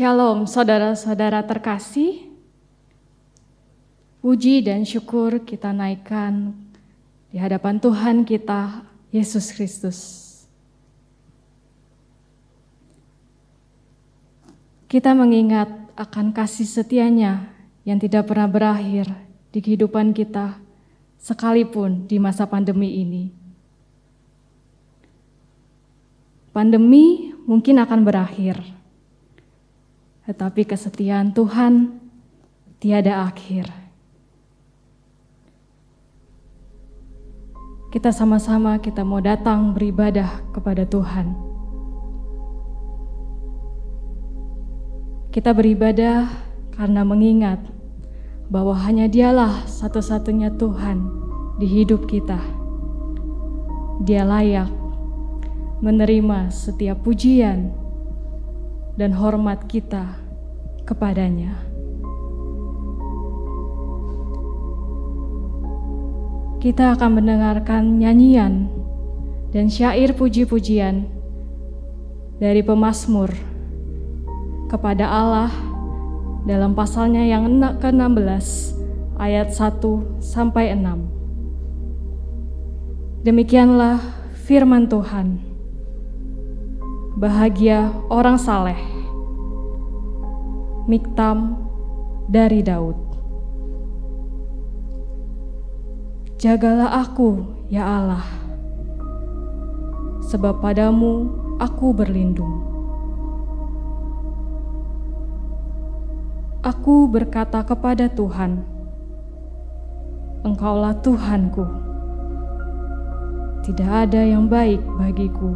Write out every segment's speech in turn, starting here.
Shalom saudara-saudara terkasih, puji dan syukur kita naikkan di hadapan Tuhan kita, Yesus Kristus. Kita mengingat akan kasih setia-Nya yang tidak pernah berakhir di kehidupan kita, sekalipun di masa pandemi ini. Pandemi mungkin akan berakhir, tetapi kesetiaan Tuhan tiada akhir. Kita sama-sama mau datang beribadah kepada Tuhan. Kita beribadah karena mengingat bahwa hanya Dialah satu-satunya Tuhan di hidup kita. Dia layak menerima setiap pujian dan hormat kita kepadanya. Kita akan mendengarkan nyanyian dan syair puji-pujian dari pemazmur kepada Allah dalam pasalnya yang ke-16 ayat 1-6. Demikianlah firman Tuhan. Bahagia orang saleh. Miktam dari Daud. Jagalah aku, ya Allah, sebab padamu aku berlindung. Aku berkata kepada Tuhan, Engkaulah Tuhanku. Tidak ada yang baik bagiku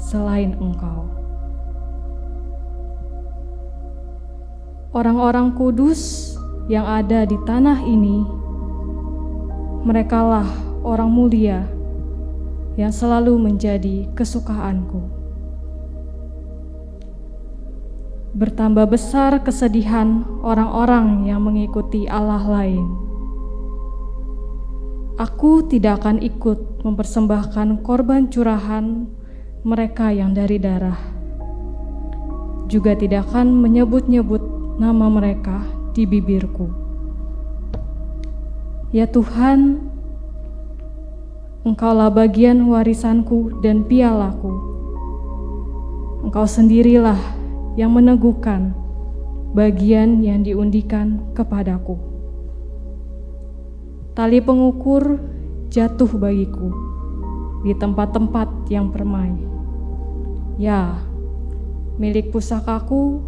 selain Engkau. Orang-orang kudus yang ada di tanah ini, merekalah orang mulia yang selalu menjadi kesukaanku. Bertambah besar kesedihan orang-orang yang mengikuti Allah lain. Aku tidak akan ikut mempersembahkan korban curahan mereka yang dari darah, juga tidak akan menyebut-nyebut nama mereka di bibirku. Ya Tuhan, Engkaulah bagian warisanku dan pialaku. Engkau sendirilah yang meneguhkan bagian yang diundikan kepadaku. Tali pengukur jatuh bagiku di tempat-tempat yang permai. Ya, milik pusakaku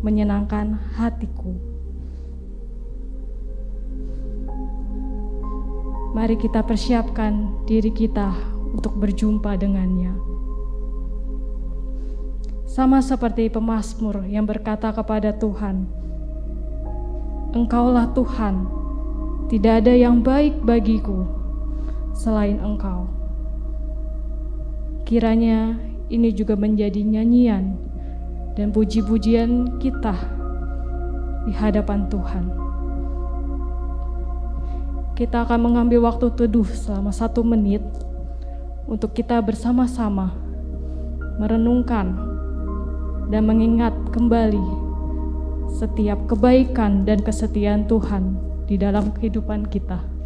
menyenangkan hatiku. Mari kita persiapkan diri kita untuk berjumpa dengannya. Sama seperti pemazmur yang berkata kepada Tuhan, Engkaulah Tuhan, tidak ada yang baik bagiku selain Engkau. Kiranya ini juga menjadi nyanyian dan puji-pujian kita di hadapan Tuhan. Kita akan mengambil waktu teduh selama 1 menit untuk kita bersama-sama merenungkan dan mengingat kembali setiap kebaikan dan kesetiaan Tuhan di dalam kehidupan kita.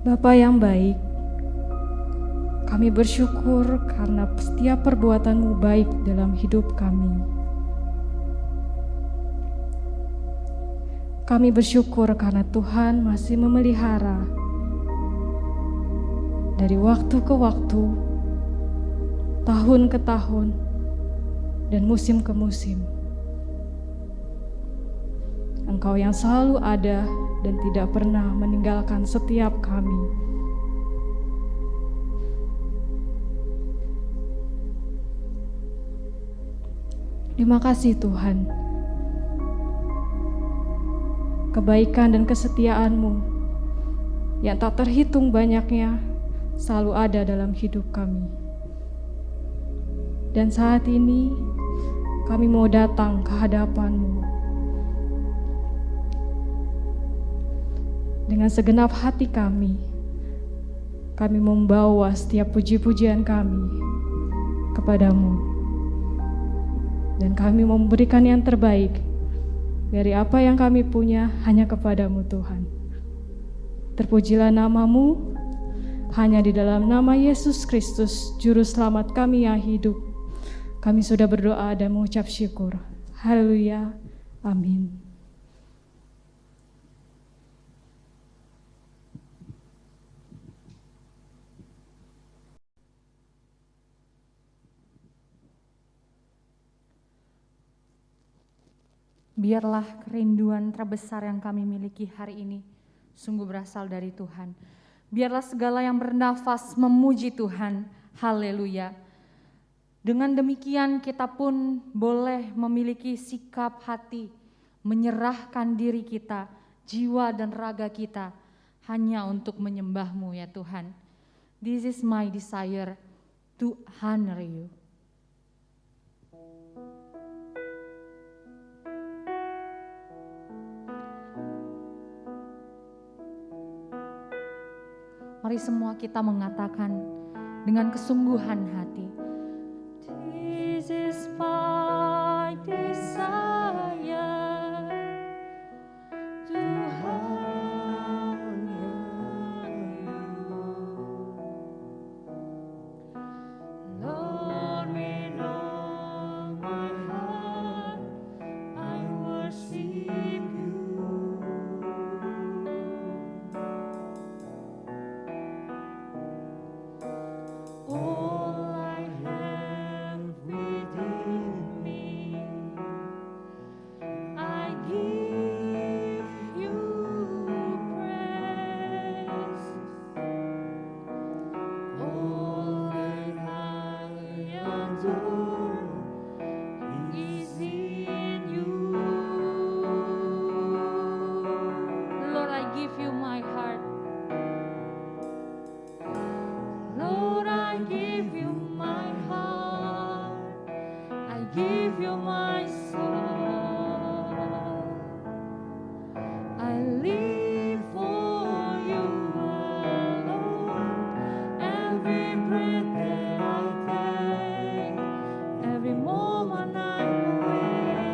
Bapa yang baik, kami bersyukur karena setiap perbuatan-Mu baik dalam hidup kami. Kami bersyukur karena Tuhan masih memelihara dari waktu ke waktu, tahun ke tahun, dan musim ke musim. Engkau yang selalu ada dan tidak pernah meninggalkan setiap kami. Terima kasih Tuhan. Kebaikan dan kesetiaan-Mu yang tak terhitung banyaknya selalu ada dalam hidup kami. Dan saat ini kami mau datang ke hadapan-Mu dengan segenap hati kami. Kami membawa setiap puji-pujian kami kepada-Mu, dan kami memberikan yang terbaik dari apa yang kami punya hanya kepada-Mu Tuhan. Terpujilah nama-Mu, hanya di dalam nama Yesus Kristus, Juru Selamat kami yang hidup. Kami sudah berdoa dan mengucap syukur. Haleluya. Amin. Biarlah kerinduan terbesar yang kami miliki hari ini sungguh berasal dari Tuhan. Biarlah segala yang bernafas memuji Tuhan. Haleluya. Dengan demikian kita pun boleh memiliki sikap hati, menyerahkan diri kita, jiwa dan raga kita hanya untuk menyembah-Mu ya Tuhan. This is my desire to honor You. Mari semua kita mengatakan dengan kesungguhan hati. This is my desire to honor You. Lord, with all my heart I worship You. All I have within me, I give You praise. All that I adore is in You. Lord, I give You my heart. Lord, I give You my heart, I give You my soul. I live for You alone. Every breath that I take, every moment I'm awake.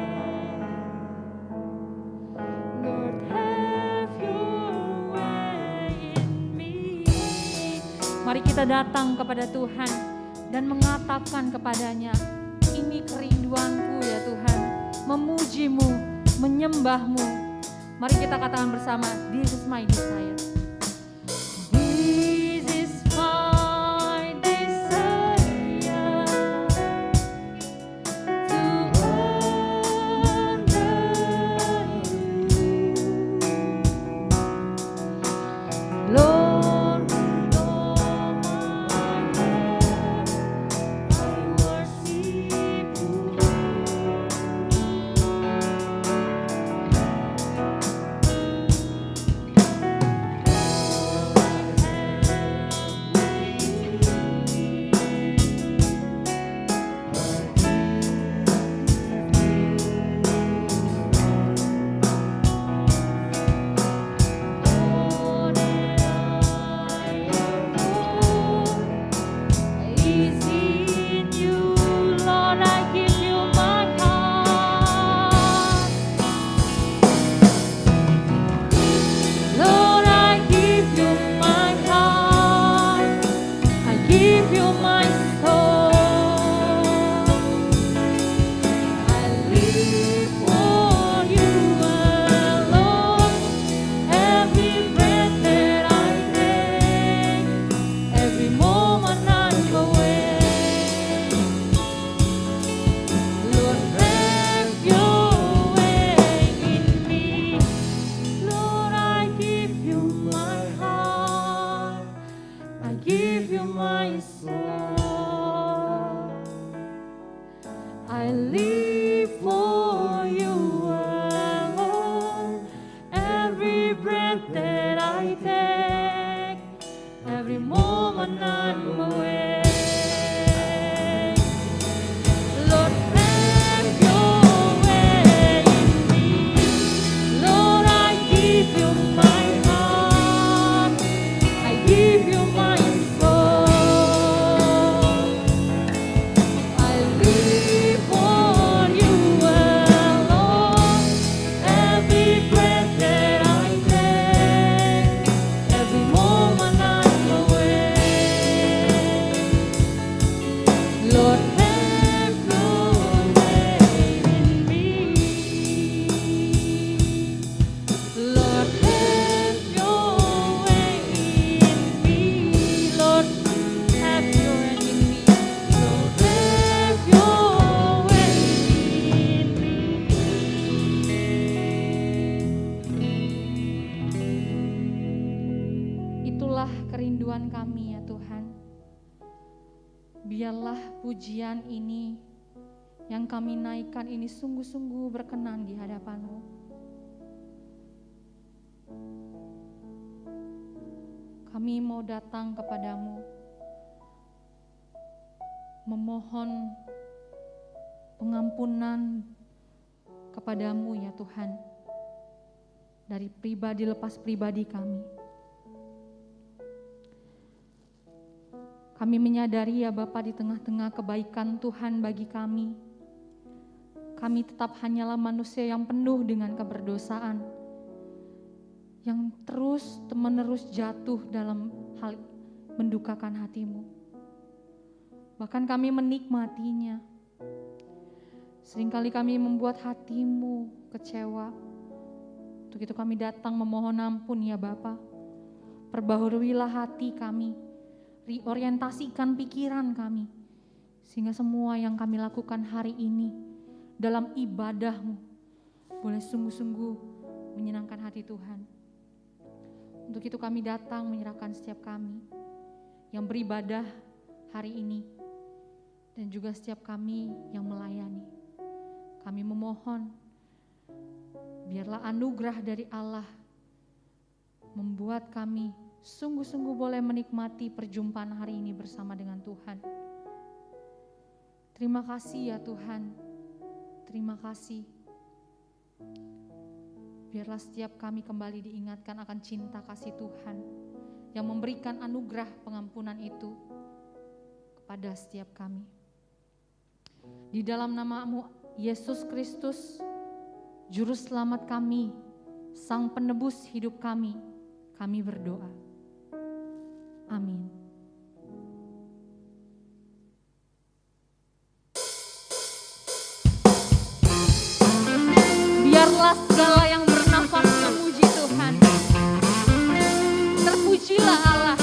Lord, have Your way in me. Mari kita datang kepada Tuhan dan mengatakan kepadanya, ini kerinduanku ya Tuhan, memuji-Mu, menyembah-Mu. Mari kita katakan bersama, this is my desire. This is my desire to honor You. Lord, with all my heart I worship You. kerinduan kami ya Tuhan. Biarlah pujian ini yang kami naikkan ini sungguh-sungguh berkenan di hadapan-Mu. Kami mau datang kepadamu, memohon pengampunan kepadamu ya Tuhan, dari pribadi lepas pribadi kami. Kami menyadari ya Bapa, di tengah-tengah kebaikan Tuhan bagi kami tetap hanyalah manusia yang penuh dengan keberdosaan, yang terus menerus jatuh dalam hal mendukakan hati-Mu. Bahkan kami menikmatinya. Seringkali kami membuat hati-Mu kecewa. Untuk itu kami datang memohon ampun ya Bapa. Perbaharuilah hati kami, reorientasikan pikiran kami, sehingga semua yang kami lakukan hari ini dalam ibadah-Mu boleh sungguh-sungguh menyenangkan hati Tuhan. Untuk itu kami datang menyerahkan setiap kami yang beribadah hari ini, dan juga setiap kami yang melayani. Kami memohon, biarlah anugerah dari Allah membuat kami sungguh-sungguh boleh menikmati perjumpaan hari ini bersama dengan Tuhan. Terima kasih ya Tuhan, terima kasih. Biarlah setiap kami kembali diingatkan akan cinta kasih Tuhan yang memberikan anugerah pengampunan itu kepada setiap kami. Di dalam nama-Mu Yesus Kristus, Juru Selamat kami, Sang Penebus hidup kami berdoa. Amin. Biarlah segala yang bernafas memuji Tuhan. Terpujilah Allah.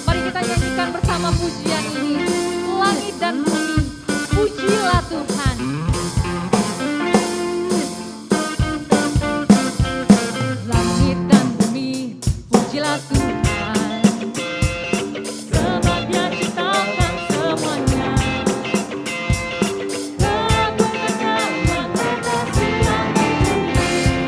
Mari kita nyanyikan bersama pujian ini. Langit dan bumi, pujilah Tuhan. Langit dan bumi, pujilah Tuhan. Sebab Dia ciptakan semuanya. Kebenaran yang ada siang ini.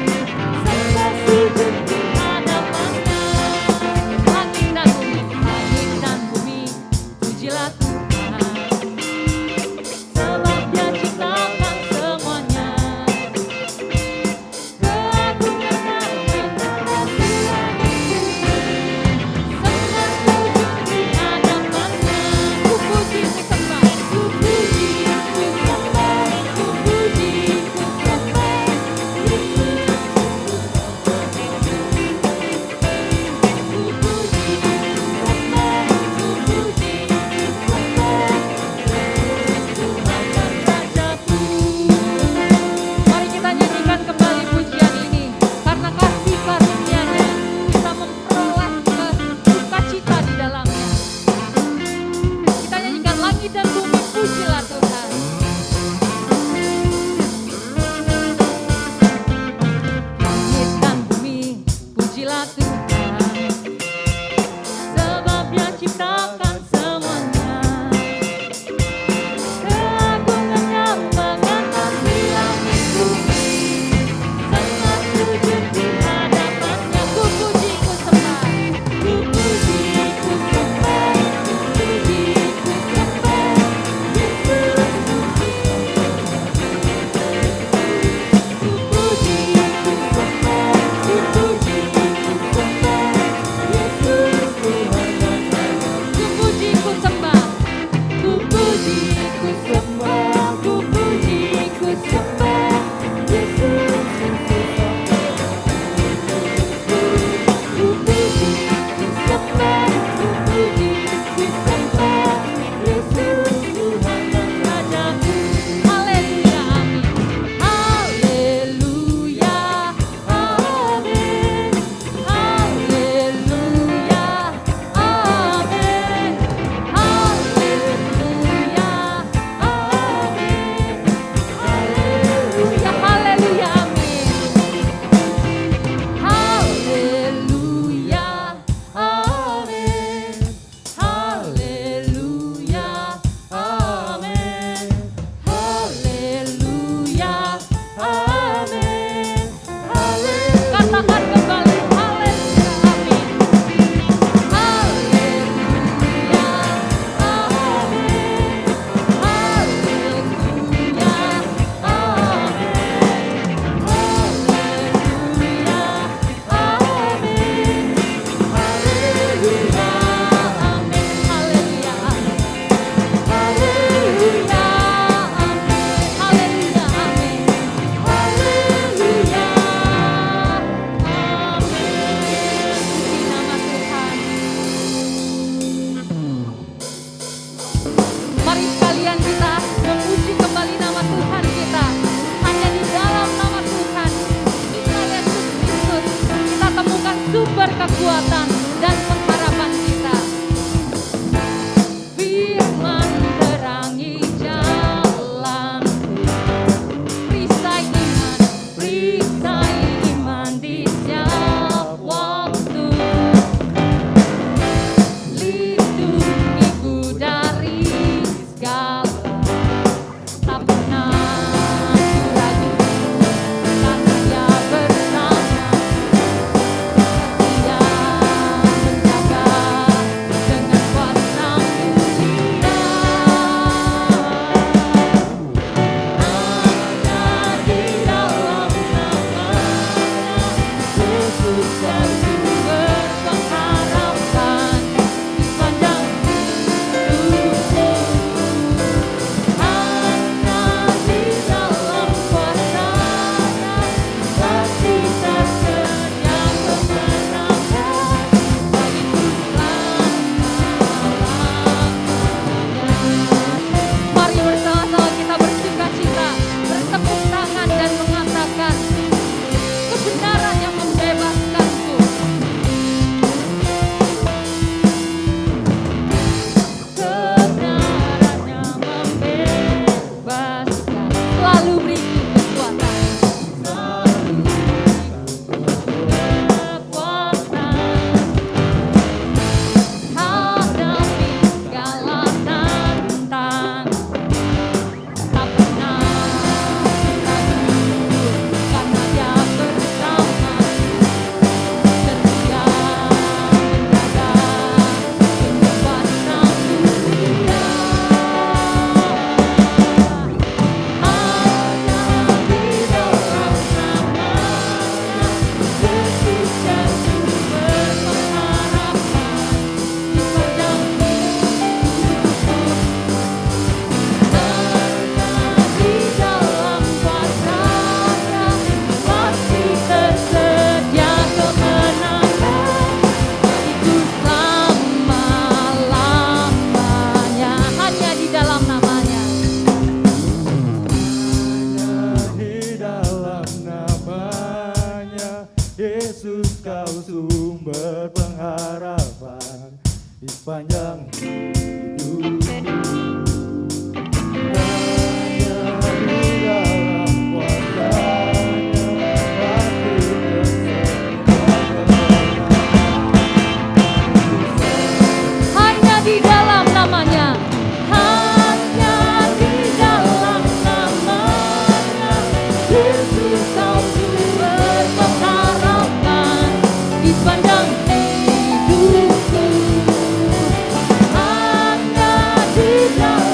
kekuatan dan pengharapan kita. Firman terangi jalan, perisai iman di setiap waktu. Lindungiku dari segala, tak pernah ku ragu, karena Dia bersama. Dia menjaga dengan kuasa mulia. Hanya di dalam nama-Nya Yesus kami berpengharapan di sepanjang hidupku. Hanya di dalam kuasa-Nya pasti tersedia kemenangan bagiku selama-lamanya. Mari bersama-sama kita bersukacita, bertepuk tangan dan mengatakan kebenaran yang membebaskanku. Kebenaran yang membebaskan, selalu beriku kekuatan, selalu kekuatan, hadapi segala tantangan. Tak pernah ragu, karena Dia bersama, setia menjaga dengan kuasa mulia. Hanya di dalam nama-Nya Yesus kami berpengharapan di sepanjang hidupku. Hanya di dalam kuasa-Nya pasti tersedia kemenangan bagiku selama-lamanya. Hanya di dalam nama-Nya. Di dalam nama-Nya Yesus kau sumber pengharapan di sepanjang hidup. Hanya di dalam kuasa-Nya pasti tersedia. Hanya di dalam namanya. Hanya di dalam namanya Yesus kau sumber pengharapan di sepanjang hidupku. Hanya di dalam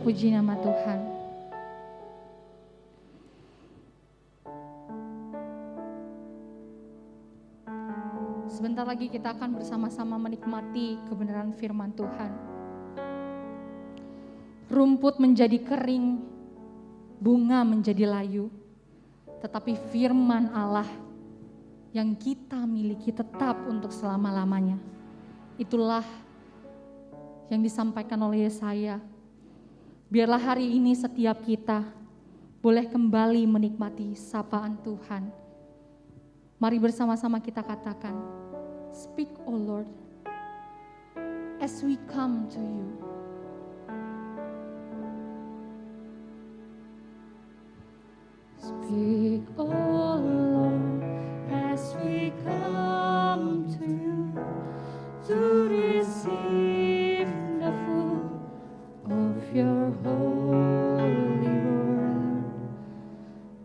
Puji nama Tuhan. Sebentar lagi kita akan bersama-sama menikmati kebenaran firman Tuhan. Rumput menjadi kering, bunga menjadi layu, tetapi firman Allah yang kita miliki tetap untuk selama-lamanya. Itulah yang disampaikan oleh Yesaya. Biarlah hari ini setiap kita boleh kembali menikmati sapaan Tuhan. Mari bersama-sama kita katakan, "Speak, O Lord, as we come to you." Speak, O Lord, as we come to you to receive the food of your holy word.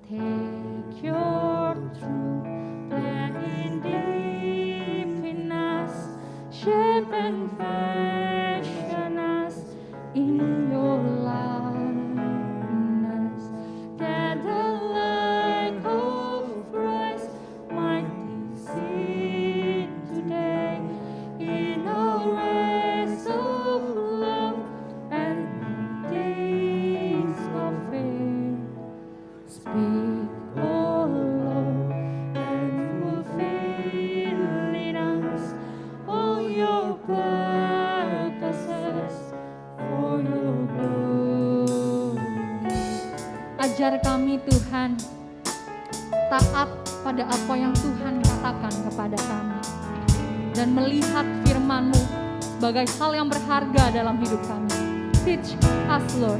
Take your truth, plant it deep in us, shape and fashion us in your likeness, that the light of Christ might be seen today in our ways of love and deeds of faith. Speak, O Lord, and fulfill in us all your purposes for your glory. Ajar kami Tuhan, taat pada apa yang Tuhan katakan kepada kami, dan melihat firman-Mu sebagai hal yang berharga dalam hidup kami. Teach us, Lord.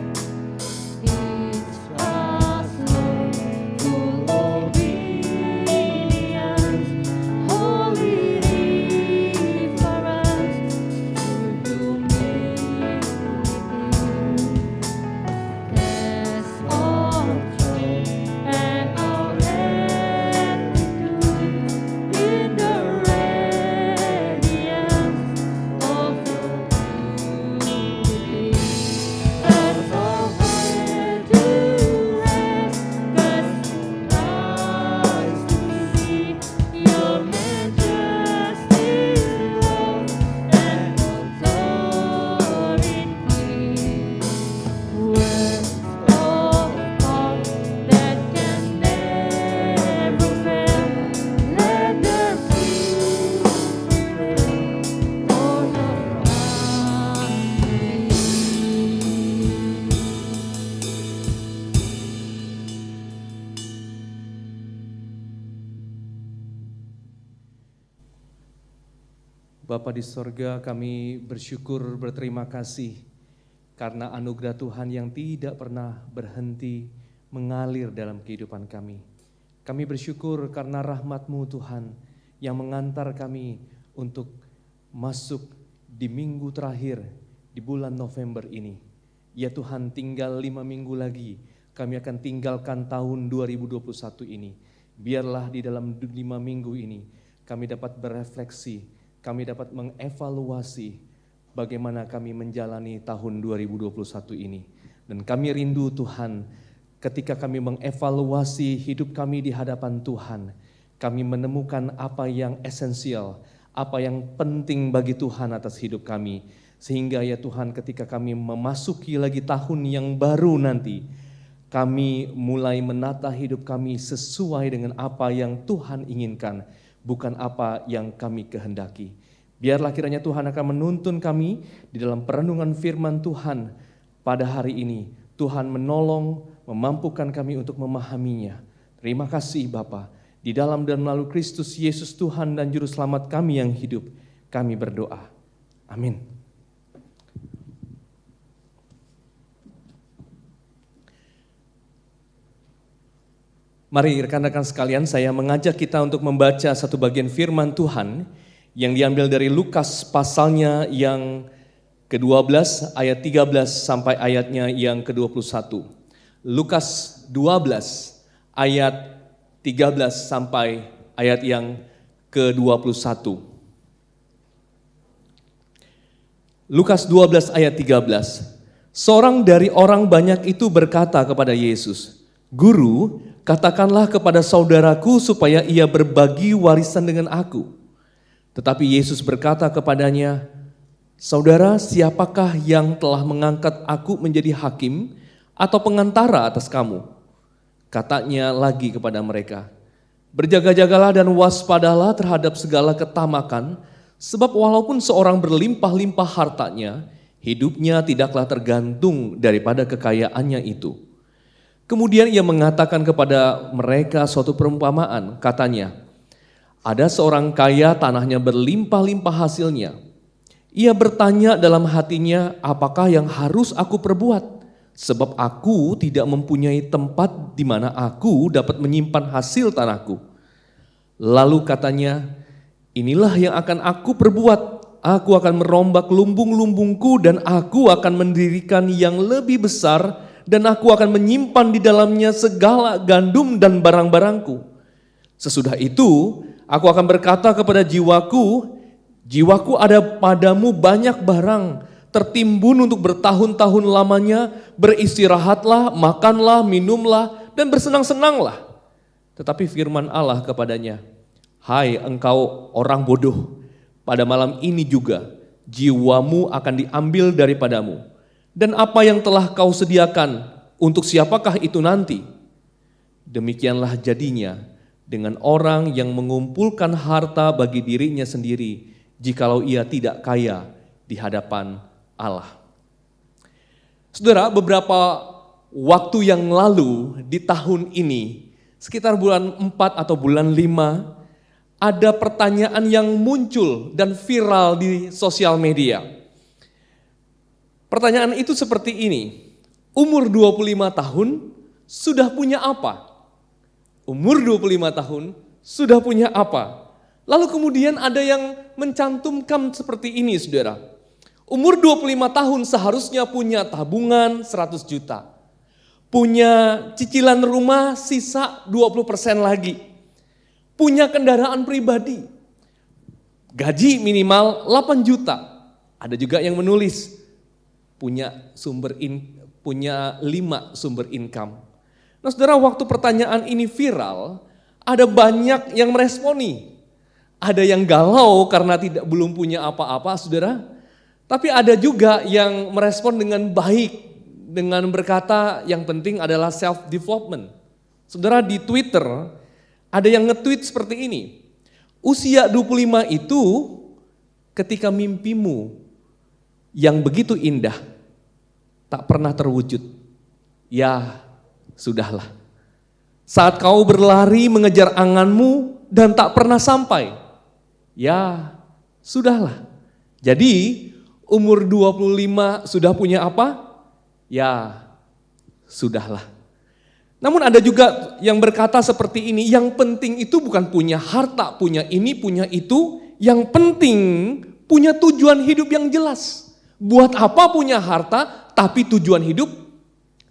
Teach us, Lord, full obedience, holy reverence, true humility. Test our faith and our attitude in the radiance of your beauty. And for where to rest, cast eyes to see your majesty, love, and authority. Words of art that can never fail, let their beauty prevail for your glory. Bapa di sorga, kami bersyukur, berterima kasih karena anugerah Tuhan yang tidak pernah berhenti mengalir dalam kehidupan kami. Kami bersyukur karena rahmat-Mu Tuhan yang mengantar kami untuk masuk di minggu terakhir di bulan November ini. Ya Tuhan, tinggal 5 minggu lagi kami akan tinggalkan tahun 2021 ini. Biarlah di dalam 5 minggu ini kami dapat berefleksi, kami dapat mengevaluasi bagaimana kami menjalani tahun 2021 ini. Dan kami rindu Tuhan, ketika kami mengevaluasi hidup kami di hadapan Tuhan, kami menemukan apa yang esensial, apa yang penting bagi Tuhan atas hidup kami. Sehingga ya Tuhan, ketika kami memasuki lagi tahun yang baru nanti, kami mulai menata hidup kami sesuai dengan apa yang Tuhan inginkan, bukan apa yang kami kehendaki. Biarlah kiranya Tuhan akan menuntun kami di dalam perenungan firman Tuhan pada hari ini. Tuhan menolong, memampukan kami untuk memahaminya. Terima kasih Bapa. Di dalam dan melalui Kristus Yesus Tuhan dan Juru Selamat kami yang hidup, kami berdoa. Amin. Mari rekan-rekan sekalian, saya mengajak kita untuk membaca satu bagian firman Tuhan yang diambil dari Lukas pasalnya yang ke-12 ayat 13 sampai ayatnya yang ke-21. Lukas 12 ayat 13 sampai ayat yang ke-21. Lukas 12 ayat 13. Seorang dari orang banyak itu berkata kepada Yesus, "Guru, katakanlah kepada saudaraku supaya ia berbagi warisan dengan aku." Tetapi Yesus berkata kepadanya, "Saudara, siapakah yang telah mengangkat aku menjadi hakim atau pengantara atas kamu?" Katanya lagi kepada mereka, "Berjaga-jagalah dan waspadalah terhadap segala ketamakan, sebab walaupun seorang berlimpah-limpah hartanya, hidupnya tidaklah tergantung daripada kekayaannya itu." Kemudian ia mengatakan kepada mereka suatu perumpamaan, katanya, "Ada seorang kaya tanahnya berlimpah-limpah hasilnya. Ia bertanya dalam hatinya, apakah yang harus aku perbuat? Sebab aku tidak mempunyai tempat di mana aku dapat menyimpan hasil tanahku." Lalu katanya, "Inilah yang akan aku perbuat. Aku akan merombak lumbung-lumbungku dan aku akan mendirikan yang lebih besar dan aku akan menyimpan di dalamnya segala gandum dan barang-barangku. Sesudah itu, aku akan berkata kepada jiwaku, jiwaku ada padamu banyak barang, tertimbun untuk bertahun-tahun lamanya, beristirahatlah, makanlah, minumlah, dan bersenang-senanglah." Tetapi firman Allah kepadanya, "Hai engkau orang bodoh, pada malam ini juga jiwamu akan diambil daripadamu. Dan apa yang telah kau sediakan, untuk siapakah itu nanti?" Demikianlah jadinya dengan orang yang mengumpulkan harta bagi dirinya sendiri, jikalau ia tidak kaya di hadapan Allah. Saudara, beberapa waktu yang lalu di tahun ini, sekitar bulan 4 atau bulan 5, ada pertanyaan yang muncul dan viral di sosial media. Pertanyaan itu seperti ini, umur 25 tahun sudah punya apa? Umur 25 tahun sudah punya apa? Lalu kemudian ada yang mencantumkan seperti ini, saudara. Umur 25 tahun seharusnya punya tabungan 100 juta. Punya cicilan rumah sisa 20% lagi. Punya kendaraan pribadi, gaji minimal 8 juta. Ada juga yang menulis, punya 5 sumber income. Nah saudara, waktu pertanyaan ini viral, ada banyak yang meresponi. Ada yang galau karena belum punya apa-apa, saudara. Tapi ada juga yang merespon dengan baik, dengan berkata yang penting adalah self-development. Saudara, di Twitter, ada yang nge-tweet seperti ini, usia 25 itu ketika mimpimu yang begitu indah tak pernah terwujud, ya sudahlah. Saat kau berlari mengejar anganmu dan tak pernah sampai, ya sudahlah. Jadi umur 25 sudah punya apa? Ya sudahlah. Namun ada juga yang berkata seperti ini, yang penting itu bukan punya harta, punya ini, punya itu, yang penting punya tujuan hidup yang jelas. Buat apa punya harta, tapi tujuan hidup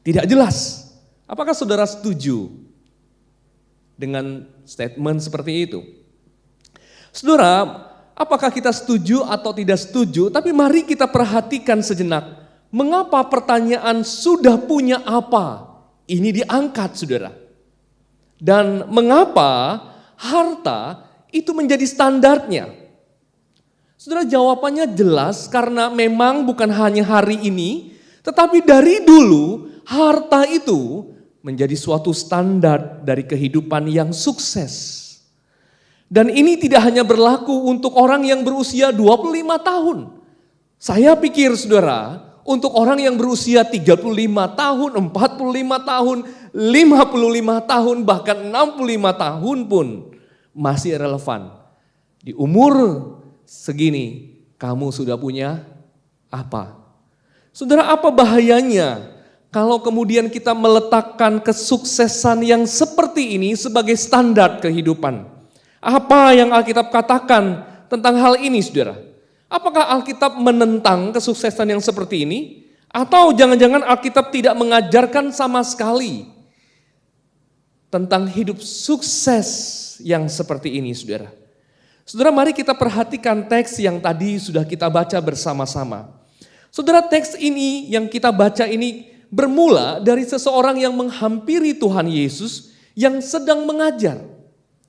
tidak jelas. Apakah saudara setuju dengan statement seperti itu? Saudara, apakah kita setuju atau tidak setuju, tapi mari kita perhatikan sejenak, mengapa pertanyaan sudah punya apa ini diangkat, saudara. Dan mengapa harta itu menjadi standarnya? Saudara, jawabannya jelas karena memang bukan hanya hari ini, tetapi dari dulu harta itu menjadi suatu standar dari kehidupan yang sukses. Dan ini tidak hanya berlaku untuk orang yang berusia 25 tahun. Saya pikir saudara, untuk orang yang berusia 35 tahun, 45 tahun, 55 tahun, bahkan 65 tahun pun masih relevan. Di umur segini, kamu sudah punya apa? Saudara, apa bahayanya kalau kemudian kita meletakkan kesuksesan yang seperti ini sebagai standar kehidupan? Apa yang Alkitab katakan tentang hal ini, saudara? Apakah Alkitab menentang kesuksesan yang seperti ini? Atau jangan-jangan Alkitab tidak mengajarkan sama sekali tentang hidup sukses yang seperti ini, saudara? Saudara, mari kita perhatikan teks yang tadi sudah kita baca bersama-sama. Saudara, teks ini yang kita baca ini bermula dari seseorang yang menghampiri Tuhan Yesus yang sedang mengajar.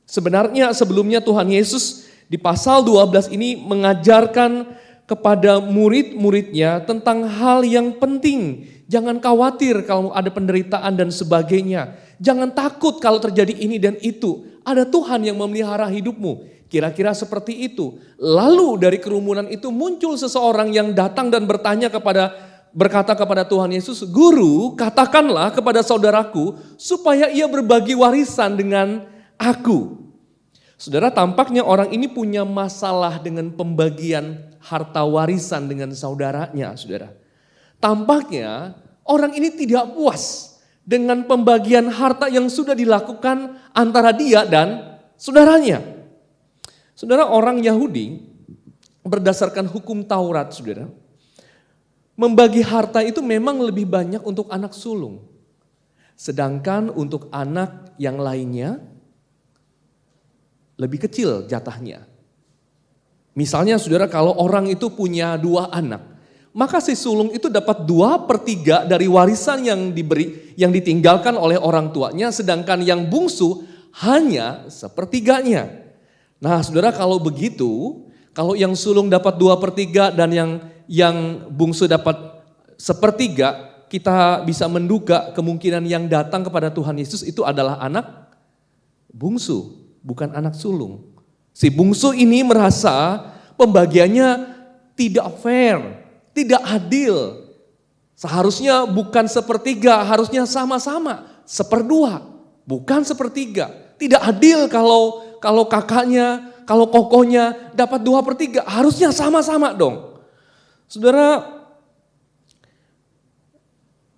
Sebenarnya sebelumnya Tuhan Yesus di pasal 12 ini mengajarkan kepada murid-muridnya tentang hal yang penting. Jangan khawatir kalau ada penderitaan dan sebagainya. Jangan takut kalau terjadi ini dan itu. Ada Tuhan yang memelihara hidupmu. Kira-kira seperti itu. Lalu dari kerumunan itu muncul seseorang yang datang dan berkata kepada Tuhan Yesus, "Guru, katakanlah kepada saudaraku supaya ia berbagi warisan dengan aku." Saudara, tampaknya orang ini punya masalah dengan pembagian harta warisan dengan saudaranya, saudara. Tampaknya orang ini tidak puas dengan pembagian harta yang sudah dilakukan antara dia dan saudaranya. Saudara, orang Yahudi berdasarkan hukum Taurat, saudara, membagi harta itu memang lebih banyak untuk anak sulung. Sedangkan untuk anak yang lainnya lebih kecil jatahnya. Misalnya saudara, kalau orang itu punya 2 anak, maka si sulung itu dapat 2/3 dari warisan yang ditinggalkan oleh orang tuanya, sedangkan yang bungsu hanya 1/3-nya. Nah saudara, kalau begitu, kalau yang sulung dapat 2/3 dan yang bungsu dapat 1/3, kita bisa menduga kemungkinan yang datang kepada Tuhan Yesus itu adalah anak bungsu, bukan anak sulung. Si bungsu ini merasa pembagiannya tidak fair, tidak adil. Seharusnya bukan 1/3, harusnya sama-sama 1/2, bukan 1/3. Tidak adil kalau kakaknya, kalau kokohnya dapat 2/3, harusnya sama-sama dong. Saudara,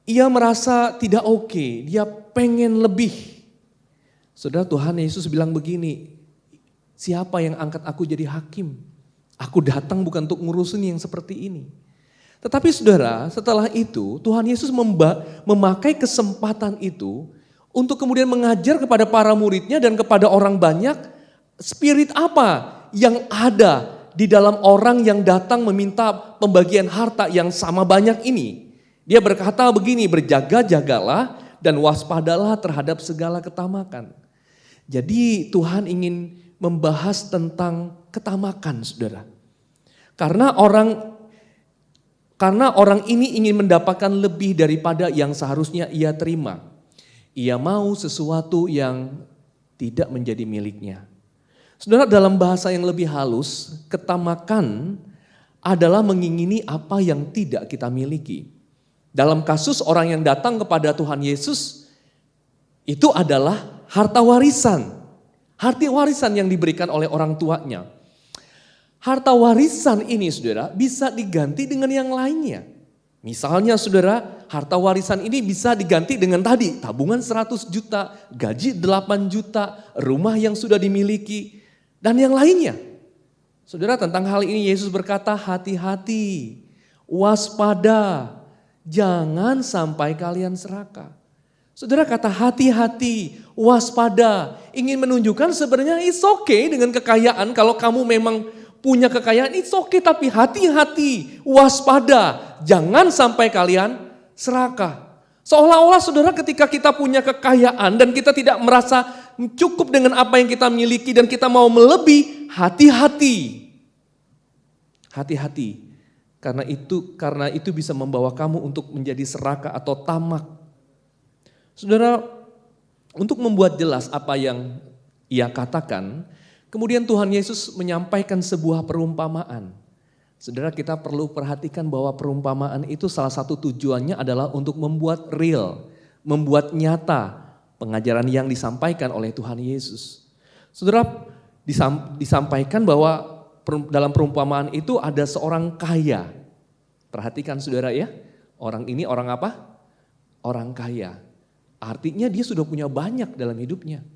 ia merasa tidak oke, dia pengen lebih. Saudara, Tuhan Yesus bilang begini, "Siapa yang angkat aku jadi hakim? Aku datang bukan untuk ngurusin yang seperti ini." Tetapi saudara, setelah itu Tuhan Yesus memakai kesempatan itu untuk kemudian mengajar kepada para muridnya dan kepada orang banyak, spirit apa yang ada di dalam orang yang datang meminta pembagian harta yang sama banyak ini. Dia berkata begini, "Berjaga-jagalah dan waspadalah terhadap segala ketamakan." Jadi Tuhan ingin membahas tentang ketamakan, saudara. Karena orang ini ingin mendapatkan lebih daripada yang seharusnya ia terima. Ia mau sesuatu yang tidak menjadi miliknya. Saudara, dalam bahasa yang lebih halus, ketamakan adalah mengingini apa yang tidak kita miliki. Dalam kasus orang yang datang kepada Tuhan Yesus, itu adalah harta warisan. Harta warisan yang diberikan oleh orang tuanya. Harta warisan ini saudara bisa diganti dengan yang lainnya. Misalnya saudara, harta warisan ini bisa diganti dengan tadi, tabungan 100 juta, gaji 8 juta, rumah yang sudah dimiliki, dan yang lainnya. Saudara, tentang hal ini Yesus berkata, "Hati-hati, waspada, jangan sampai kalian serakah." Saudara, kata hati-hati, waspada, ingin menunjukkan sebenarnya it's okay dengan kekayaan. Kalau kamu memang punya kekayaan, it's okay, tapi hati-hati, waspada, jangan sampai kalian serakah. Seolah-olah saudara, ketika kita punya kekayaan dan kita tidak merasa cukup dengan apa yang kita miliki dan kita mau melebih, hati-hati. Hati-hati. Karena itu bisa membawa kamu untuk menjadi serakah atau tamak. Saudara, untuk membuat jelas apa yang ia katakan, kemudian Tuhan Yesus menyampaikan sebuah perumpamaan. Saudara, kita perlu perhatikan bahwa perumpamaan itu salah satu tujuannya adalah untuk membuat real, membuat nyata pengajaran yang disampaikan oleh Tuhan Yesus. Saudara, disampaikan bahwa dalam perumpamaan itu ada seorang kaya. Perhatikan saudara ya, orang ini orang apa? Orang kaya. Artinya dia sudah punya banyak dalam hidupnya.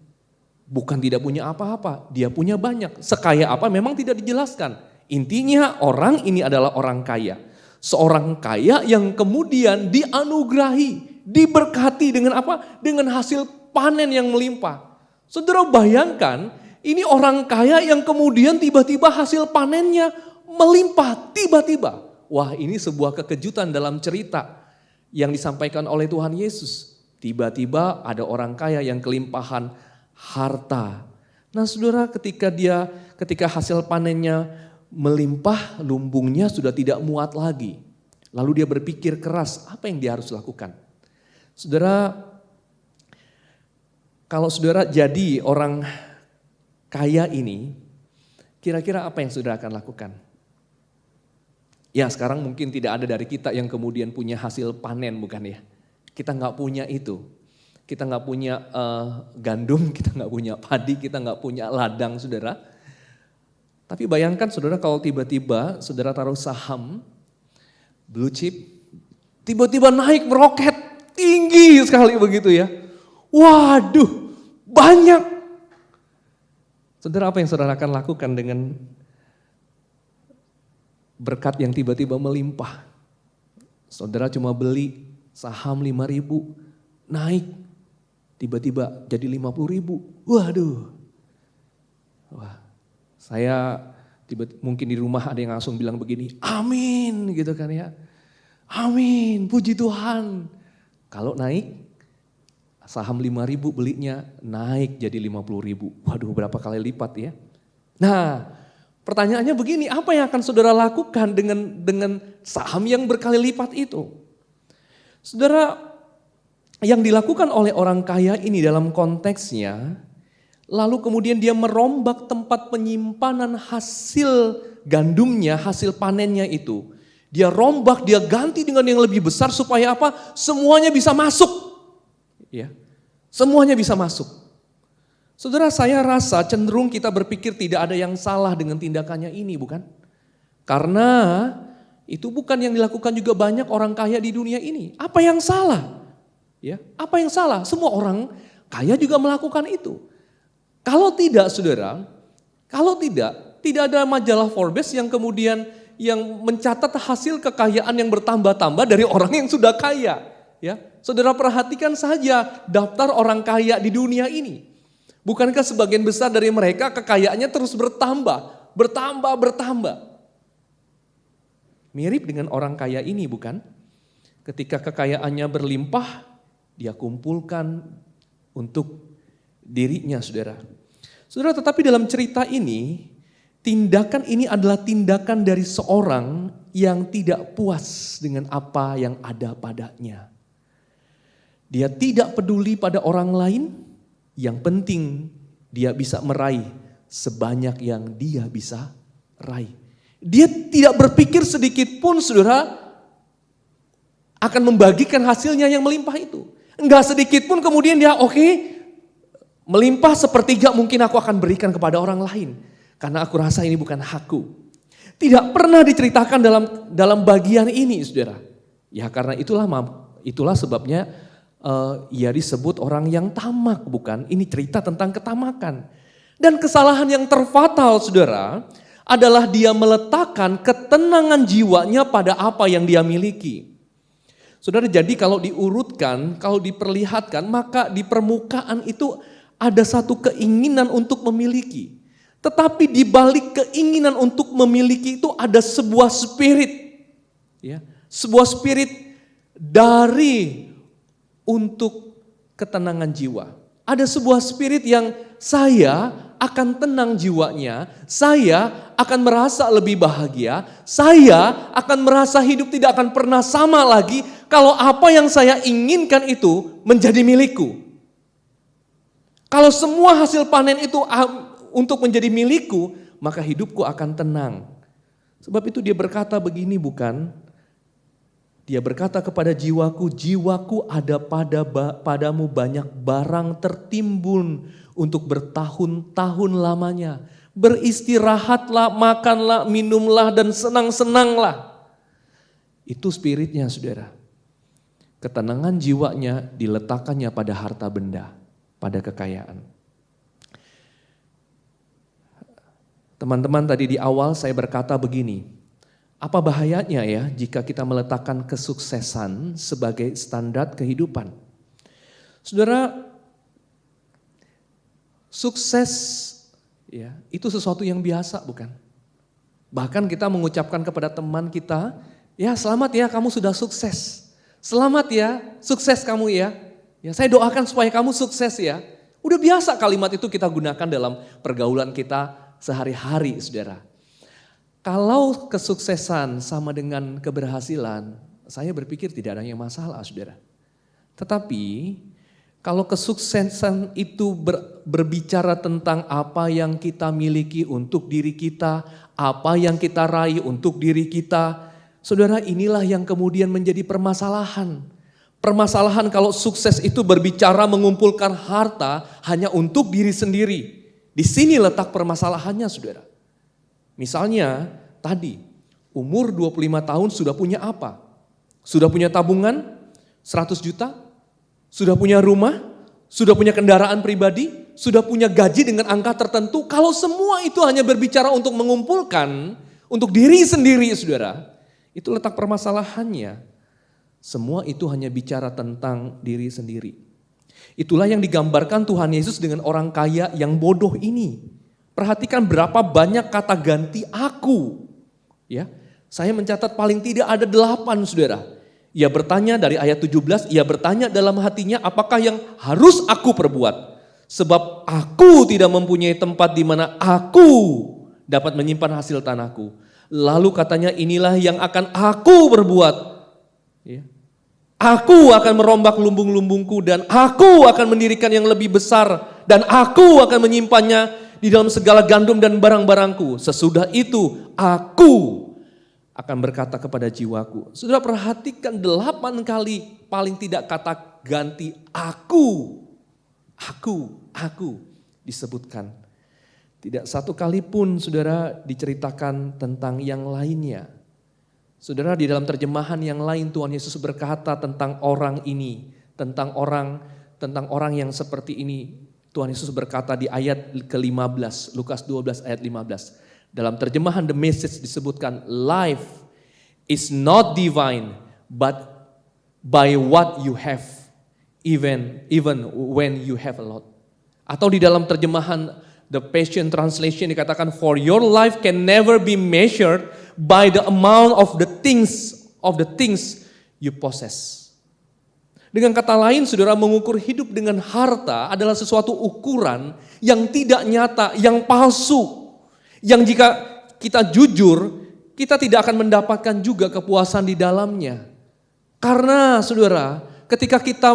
Bukan tidak punya apa-apa, dia punya banyak. Sekaya apa memang tidak dijelaskan. Intinya orang ini adalah orang kaya. Seorang kaya yang kemudian dianugerahi, diberkati dengan apa? Dengan hasil panen yang melimpah. Saudara bayangkan, ini orang kaya yang kemudian tiba-tiba hasil panennya melimpah tiba-tiba. wah ini sebuah kekejutan dalam cerita yang disampaikan oleh Tuhan Yesus. Tiba-tiba ada orang kaya yang kelimpahan harta. Nah saudara, ketika hasil panennya melimpah, lumbungnya sudah tidak muat lagi. Lalu dia berpikir keras, apa yang dia harus lakukan? Saudara, kalau saudara jadi orang kaya ini, kira-kira apa yang saudara akan lakukan? Ya sekarang mungkin tidak ada dari kita yang kemudian punya hasil panen, bukan ya? Kita nggak punya itu. Kita nggak punya gandum, kita nggak punya padi, kita nggak punya ladang saudara. Tapi bayangkan saudara kalau tiba-tiba saudara taruh saham, blue chip, tiba-tiba naik meroket, tinggi sekali begitu ya. Waduh, banyak. Saudara, apa yang saudara akan lakukan dengan berkat yang tiba-tiba melimpah? Saudara cuma beli saham 5.000, naik, tiba-tiba jadi 50.000. Waduh. Wah, saya mungkin di rumah ada yang langsung bilang begini, amin gitu kan ya. Amin, puji Tuhan. Kalau naik, saham 5.000 belinya naik jadi 50.000. Waduh, berapa kali lipat ya. Nah, pertanyaannya begini, apa yang akan saudara lakukan dengan saham yang berkali lipat itu? Saudara, yang dilakukan oleh orang kaya ini dalam konteksnya, lalu kemudian dia merombak tempat penyimpanan hasil gandumnya, hasil panennya itu. Dia rombak, dia ganti dengan yang lebih besar supaya apa? Semuanya bisa masuk. Ya, semuanya bisa masuk. Saudara, saya rasa cenderung kita berpikir tidak ada yang salah dengan tindakannya ini, bukan? Karena itu bukan yang dilakukan juga banyak orang kaya di dunia ini. Apa yang salah? Ya, apa yang salah? Semua orang kaya juga melakukan itu. Kalau tidak, saudara, kalau tidak ada majalah Forbes yang kemudian yang mencatat hasil kekayaan yang bertambah-tambah dari orang yang sudah kaya. Ya, saudara perhatikan saja daftar orang kaya di dunia ini. Bukankah sebagian besar dari mereka kekayaannya terus bertambah. Mirip dengan orang kaya ini, bukan? Ketika kekayaannya berlimpah, dia kumpulkan untuk dirinya, saudara. Saudara, tetapi dalam cerita ini, tindakan ini adalah tindakan dari seorang yang tidak puas dengan apa yang ada padanya. Dia tidak peduli pada orang lain, yang penting dia bisa meraih sebanyak yang dia bisa raih. Dia tidak berpikir sedikit pun, saudara, akan membagikan hasilnya yang melimpah itu. Enggak sedikit pun kemudian dia melimpah sepertiga mungkin aku akan berikan kepada orang lain. Karena aku rasa ini bukan hakku. Tidak pernah diceritakan dalam bagian ini, saudara. Ya karena itulah sebabnya ia disebut orang yang tamak, bukan? Ini cerita tentang ketamakan. Dan kesalahan yang terfatal, saudara, adalah dia meletakkan ketenangan jiwanya pada apa yang dia miliki. Saudara, jadi kalau diurutkan, kalau diperlihatkan, maka di permukaan itu ada satu keinginan untuk memiliki. Tetapi di balik keinginan untuk memiliki itu ada sebuah spirit. Ya, sebuah spirit dari untuk ketenangan jiwa. Ada sebuah spirit yang saya akan tenang jiwanya, saya akan merasa lebih bahagia, saya akan merasa hidup tidak akan pernah sama lagi kalau apa yang saya inginkan itu menjadi milikku. Kalau semua hasil panen itu untuk menjadi milikku, maka hidupku akan tenang. Sebab itu dia berkata begini, bukan? Dia berkata kepada jiwaku, jiwaku ada padamu banyak barang tertimbun untuk bertahun-tahun lamanya. Beristirahatlah, makanlah, minumlah, dan senang-senanglah. Itu spiritnya, saudara. Ketenangan jiwanya diletakkannya pada harta benda, pada kekayaan. Teman-teman, tadi di awal saya berkata begini, apa bahayanya ya jika kita meletakkan kesuksesan sebagai standar kehidupan? Saudara, sukses ya itu sesuatu yang biasa, bukan? Bahkan kita mengucapkan kepada teman kita Ya selamat ya kamu sudah sukses. Selamat ya, sukses kamu ya. Ya saya doakan supaya kamu sukses ya. Udah biasa kalimat itu kita gunakan dalam pergaulan kita sehari-hari, saudara. Kalau kesuksesan sama dengan keberhasilan, saya berpikir tidak ada yang masalah, saudara. Tetapi kalau kesuksesan itu berbicara tentang apa yang kita miliki untuk diri kita, apa yang kita raih untuk diri kita, saudara, inilah yang kemudian menjadi permasalahan. Permasalahan kalau sukses itu berbicara mengumpulkan harta hanya untuk diri sendiri. Di sini letak permasalahannya, saudara. Misalnya tadi, umur 25 tahun sudah punya apa? Sudah punya tabungan 100 juta? Sudah punya rumah, sudah punya kendaraan pribadi, sudah punya gaji dengan angka tertentu. Kalau semua itu hanya berbicara untuk mengumpulkan, untuk diri sendiri, saudara, itu letak permasalahannya. Semua itu hanya bicara tentang diri sendiri. Itulah yang digambarkan Tuhan Yesus dengan orang kaya yang bodoh ini. Perhatikan berapa banyak kata ganti aku. Ya, saya mencatat paling tidak ada 8, saudara. Ia bertanya dari ayat 17, ia bertanya dalam hatinya, apakah yang harus aku perbuat? Sebab aku tidak mempunyai tempat di mana aku dapat menyimpan hasil tanahku. Lalu katanya, inilah yang akan aku perbuat. Ya. Aku akan merombak lumbung-lumbungku dan aku akan mendirikan yang lebih besar. Dan aku akan menyimpannya di dalam segala gandum dan barang-barangku. Sesudah itu aku akan berkata kepada jiwaku. Saudara perhatikan 8 kali paling tidak kata ganti aku disebutkan. Tidak satu kali pun saudara diceritakan tentang yang lainnya. Saudara di dalam terjemahan yang lain Tuhan Yesus berkata tentang orang ini, tentang orang yang seperti ini. Tuhan Yesus berkata di ayat ke-15, Lukas 12 ayat 15. Dalam terjemahan The Message disebutkan, life is not divine but by what you have, even when you have a lot. Atau di dalam terjemahan The Passion Translation dikatakan, for your life can never be measured by the amount of the things you possess. Dengan kata lain, saudara, mengukur hidup dengan harta adalah sesuatu ukuran yang tidak nyata, yang palsu. Yang jika kita jujur, kita tidak akan mendapatkan juga kepuasan di dalamnya. Karena saudara, ketika kita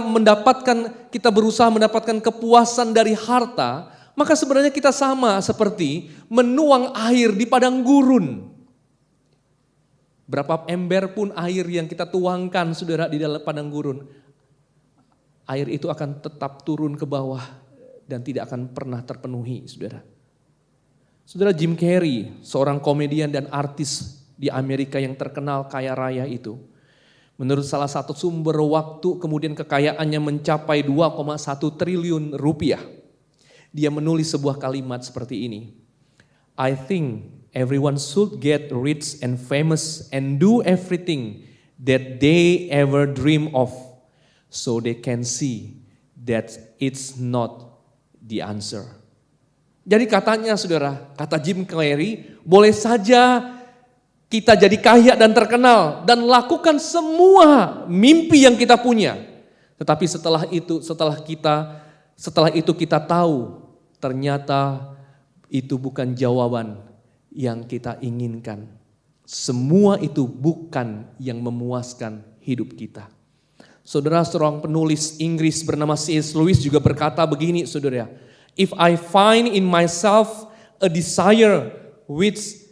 berusaha mendapatkan kepuasan dari harta, maka sebenarnya kita sama seperti menuang air di padang gurun. Berapa ember pun air yang kita tuangkan saudara di dalam padang gurun, air itu akan tetap turun ke bawah dan tidak akan pernah terpenuhi, saudara. Saudara, Jim Carrey, seorang komedian dan artis di Amerika yang terkenal kaya raya itu, menurut salah satu sumber waktu kemudian kekayaannya mencapai 2,1 triliun rupiah. Dia menulis sebuah kalimat seperti ini. I think everyone should get rich and famous and do everything that they ever dream of so they can see that it's not the answer. Jadi katanya saudara, kata Jim Carrey, boleh saja kita jadi kaya dan terkenal dan lakukan semua mimpi yang kita punya. Tetapi setelah itu kita tahu ternyata itu bukan jawaban yang kita inginkan. Semua itu bukan yang memuaskan hidup kita. Saudara, seorang penulis Inggris bernama C.S. Lewis juga berkata begini, saudara. If I find in myself a desire which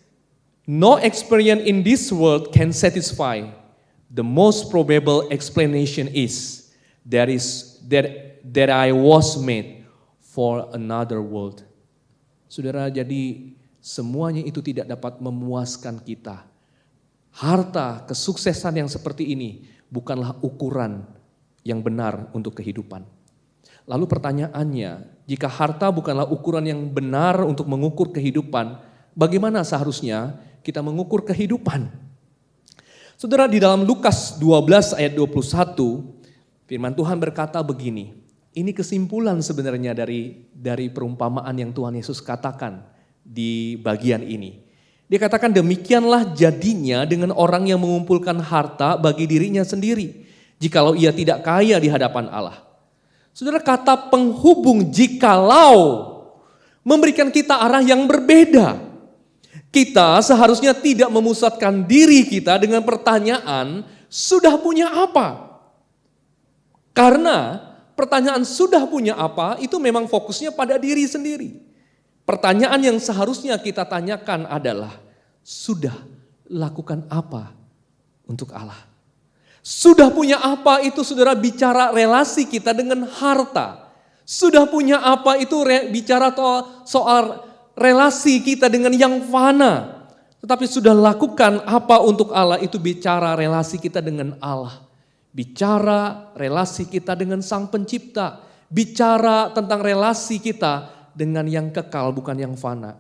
no experience in this world can satisfy, the most probable explanation is that I was made for another world. Saudara, jadi semuanya itu tidak dapat memuaskan kita. Harta, kesuksesan yang seperti ini bukanlah ukuran yang benar untuk kehidupan. Lalu pertanyaannya, jika harta bukanlah ukuran yang benar untuk mengukur kehidupan, bagaimana seharusnya kita mengukur kehidupan? Saudara, di dalam Lukas 12 ayat 21, firman Tuhan berkata begini, ini kesimpulan sebenarnya dari perumpamaan yang Tuhan Yesus katakan di bagian ini. Dia katakan demikianlah jadinya dengan orang yang mengumpulkan harta bagi dirinya sendiri, jikalau ia tidak kaya di hadapan Allah. Saudara, kata penghubung jikalau memberikan kita arah yang berbeda. Kita seharusnya tidak memusatkan diri kita dengan pertanyaan, sudah punya apa? Karena pertanyaan sudah punya apa itu memang fokusnya pada diri sendiri. Pertanyaan yang seharusnya kita tanyakan adalah, sudah lakukan apa untuk Allah? Sudah punya apa itu saudara bicara relasi kita dengan harta. Sudah punya apa itu bicara soal relasi kita dengan yang fana. Tetapi sudah lakukan apa untuk Allah itu bicara relasi kita dengan Allah. Bicara relasi kita dengan Sang Pencipta. Bicara tentang relasi kita dengan yang kekal bukan yang fana.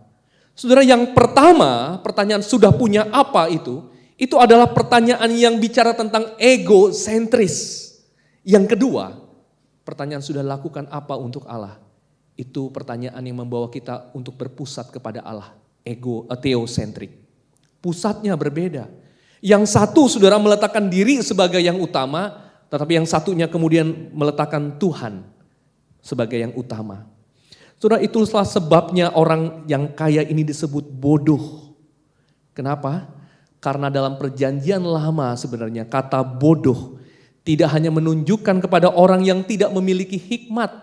Saudara, yang pertama, pertanyaan sudah punya apa itu adalah pertanyaan yang bicara tentang egosentris. Yang kedua, pertanyaan sudah lakukan apa untuk Allah, itu pertanyaan yang membawa kita untuk berpusat kepada Allah, theosentrik. Pusatnya berbeda. Yang satu saudara meletakkan diri sebagai yang utama, tetapi yang satunya kemudian meletakkan Tuhan sebagai yang utama. Saudara, itulah sebabnya orang yang kaya ini disebut bodoh. Kenapa? Karena dalam perjanjian lama sebenarnya kata bodoh tidak hanya menunjukkan kepada orang yang tidak memiliki hikmat.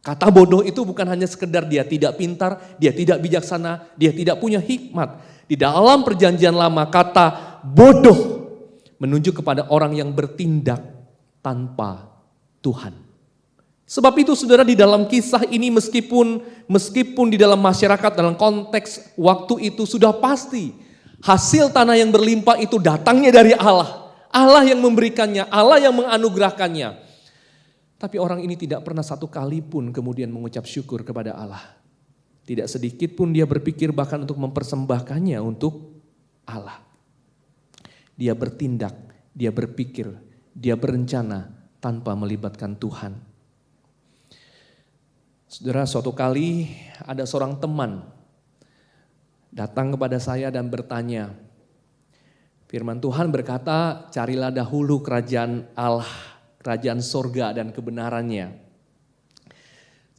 Kata bodoh itu bukan hanya sekedar dia tidak pintar, dia tidak bijaksana, dia tidak punya hikmat. Di dalam perjanjian lama kata bodoh menunjuk kepada orang yang bertindak tanpa Tuhan. Sebab itu saudara, di dalam kisah ini meskipun di dalam masyarakat dalam konteks waktu itu sudah pasti hasil tanah yang berlimpah itu datangnya dari Allah. Allah yang memberikannya, Allah yang menganugerahkannya. Tapi orang ini tidak pernah satu kali pun kemudian mengucap syukur kepada Allah. Tidak sedikit pun dia berpikir bahkan untuk mempersembahkannya untuk Allah. Dia bertindak, dia berpikir, dia berencana tanpa melibatkan Tuhan. Saudara, suatu kali ada seorang teman datang kepada saya dan bertanya, firman Tuhan berkata, carilah dahulu kerajaan Allah, kerajaan sorga dan kebenarannya.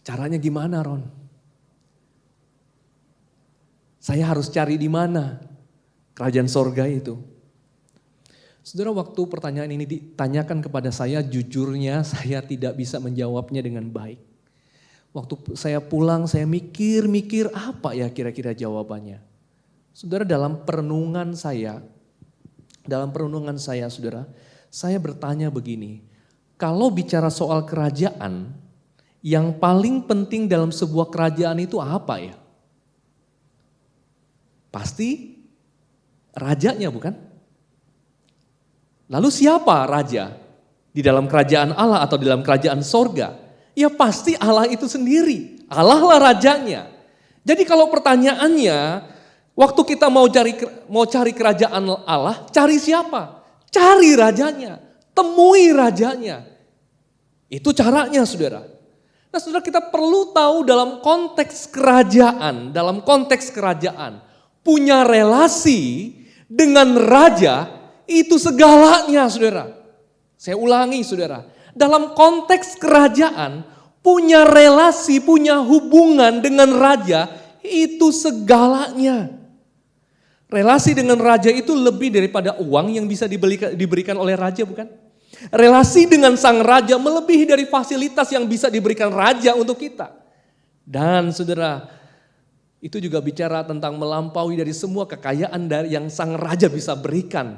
Caranya gimana, Ron? Saya harus cari di mana kerajaan sorga itu? Saudara, waktu pertanyaan ini ditanyakan kepada saya, jujurnya saya tidak bisa menjawabnya dengan baik. Waktu saya pulang, saya mikir apa ya kira-kira jawabannya. Saudara, dalam perenungan saya saudara, saya bertanya begini, kalau bicara soal kerajaan, yang paling penting dalam sebuah kerajaan itu apa ya? Pasti rajanya, bukan? Lalu siapa raja di dalam kerajaan Allah atau di dalam kerajaan sorga? Ya pasti Allah itu sendiri, Allah lah rajanya. Jadi kalau pertanyaannya, waktu kita mau cari kerajaan Allah, cari siapa? Cari rajanya, temui rajanya. Itu caranya saudara. Nah saudara, kita perlu tahu dalam konteks kerajaan, punya relasi dengan raja itu segalanya saudara. Saya ulangi saudara. Dalam konteks kerajaan, punya relasi, punya hubungan dengan raja, itu segalanya. Relasi dengan raja itu lebih daripada uang yang bisa diberikan oleh raja, bukan? Relasi dengan sang raja melebihi dari fasilitas yang bisa diberikan raja untuk kita. Dan saudara, itu juga bicara tentang melampaui dari semua kekayaan yang sang raja bisa berikan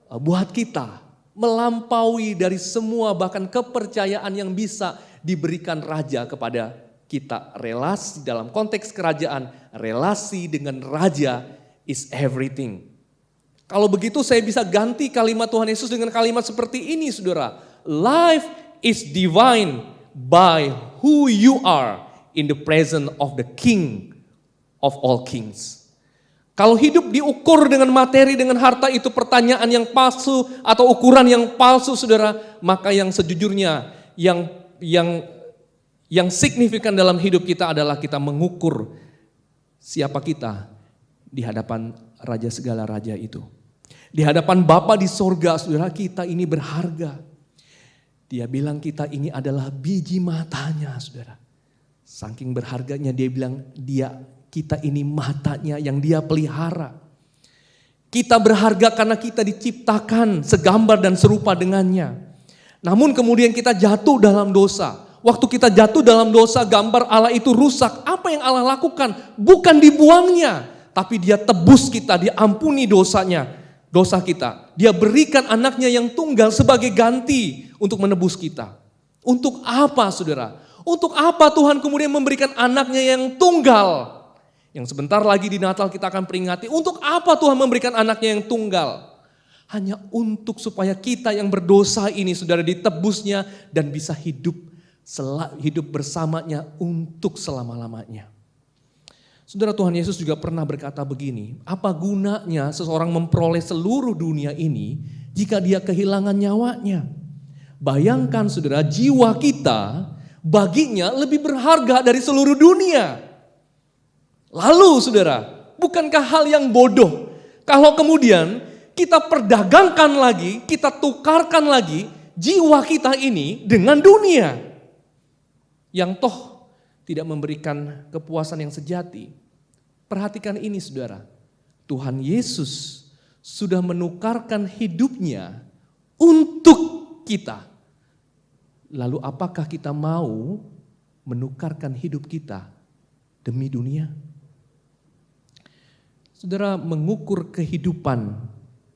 buat kita. Melampaui dari semua bahkan kepercayaan yang bisa diberikan raja kepada kita. Relasi dalam konteks kerajaan, relasi dengan raja is everything. Kalau begitu saya bisa ganti kalimat Tuhan Yesus dengan kalimat seperti ini saudara. Life is divine by who you are in the presence of the King of all kings. Kalau hidup diukur dengan materi, dengan harta itu pertanyaan yang palsu atau ukuran yang palsu saudara, maka yang sejujurnya yang signifikan dalam hidup kita adalah kita mengukur siapa kita di hadapan Raja segala raja itu. Di hadapan Bapa di sorga, saudara, kita ini berharga. Dia bilang kita ini adalah biji matanya, saudara. Saking berharganya dia bilang kita ini matanya yang dia pelihara. Kita berharga karena kita diciptakan segambar dan serupa dengannya. Namun kemudian kita jatuh dalam dosa. Waktu kita jatuh dalam dosa, gambar Allah itu rusak. Apa yang Allah lakukan? Bukan dibuangnya, tapi dia tebus kita, dia ampuni dosa kita. Dia berikan anaknya yang tunggal sebagai ganti untuk menebus kita. Untuk apa, saudara? Untuk apa Tuhan kemudian memberikan anaknya yang tunggal? Yang sebentar lagi di Natal kita akan peringati. Untuk apa Tuhan memberikan anaknya yang tunggal? Hanya untuk supaya kita yang berdosa ini, saudara, ditebusnya dan bisa hidup bersamanya untuk selama-lamanya. Saudara, Tuhan Yesus juga pernah berkata begini, apa gunanya seseorang memperoleh seluruh dunia ini jika dia kehilangan nyawanya? Bayangkan, saudara, jiwa kita baginya lebih berharga dari seluruh dunia. Lalu, saudara, bukankah hal yang bodoh kalau kemudian kita perdagangkan lagi, kita tukarkan lagi jiwa kita ini dengan dunia yang toh tidak memberikan kepuasan yang sejati. Perhatikan ini, saudara. Tuhan Yesus sudah menukarkan hidupnya untuk kita. Lalu apakah kita mau menukarkan hidup kita demi dunia? Saudara, mengukur kehidupan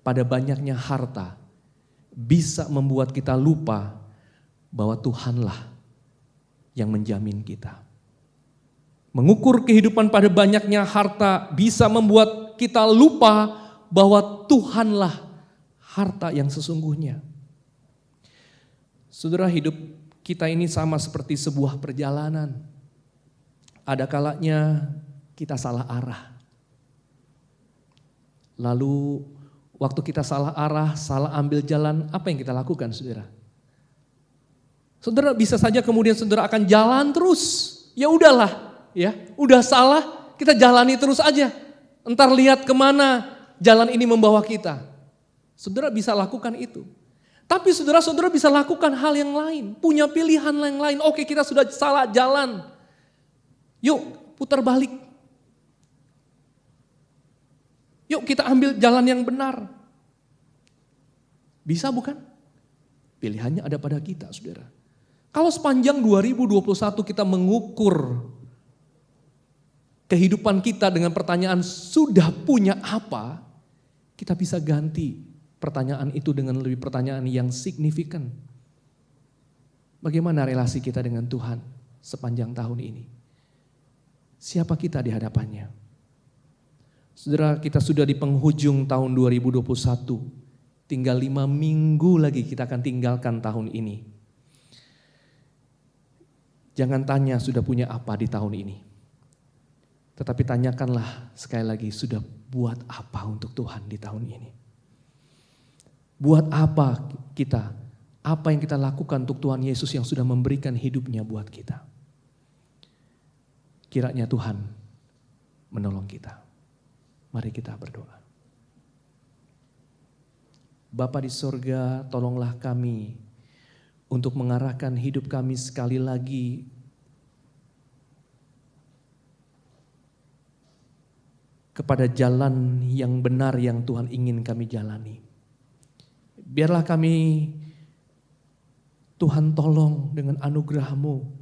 pada banyaknya harta bisa membuat kita lupa bahwa Tuhanlah yang menjamin kita. Mengukur kehidupan pada banyaknya harta bisa membuat kita lupa bahwa Tuhanlah harta yang sesungguhnya. Saudara, hidup kita ini sama seperti sebuah perjalanan. Ada kalanya kita salah arah. Lalu waktu kita salah arah, salah ambil jalan, apa yang kita lakukan, saudara? Saudara, bisa saja kemudian saudara akan jalan terus. Ya udahlah, ya, udah salah, kita jalani terus aja. Entar lihat kemana jalan ini membawa kita. Saudara bisa lakukan itu. Tapi saudara bisa lakukan hal yang lain, punya pilihan yang lain. Oke, kita sudah salah jalan. Yuk, putar balik. Yuk kita ambil jalan yang benar. Bisa bukan? Pilihannya ada pada kita, saudara. Kalau sepanjang 2021 kita mengukur kehidupan kita dengan pertanyaan sudah punya apa, kita bisa ganti pertanyaan itu dengan lebih pertanyaan yang signifikan. Bagaimana relasi kita dengan Tuhan sepanjang tahun ini? Siapa kita di hadapannya? Saudara, kita sudah di penghujung tahun 2021. Tinggal 5 minggu lagi kita akan tinggalkan tahun ini. Jangan tanya sudah punya apa di tahun ini. Tetapi tanyakanlah sekali lagi, sudah buat apa untuk Tuhan di tahun ini? Buat apa kita? Apa yang kita lakukan untuk Tuhan Yesus yang sudah memberikan hidupnya buat kita? Kiranya Tuhan menolong kita. Mari kita berdoa. Bapa di sorga, tolonglah kami untuk mengarahkan hidup kami sekali lagi kepada jalan yang benar yang Tuhan ingin kami jalani. Biarlah kami, Tuhan, tolong dengan anugerah-Mu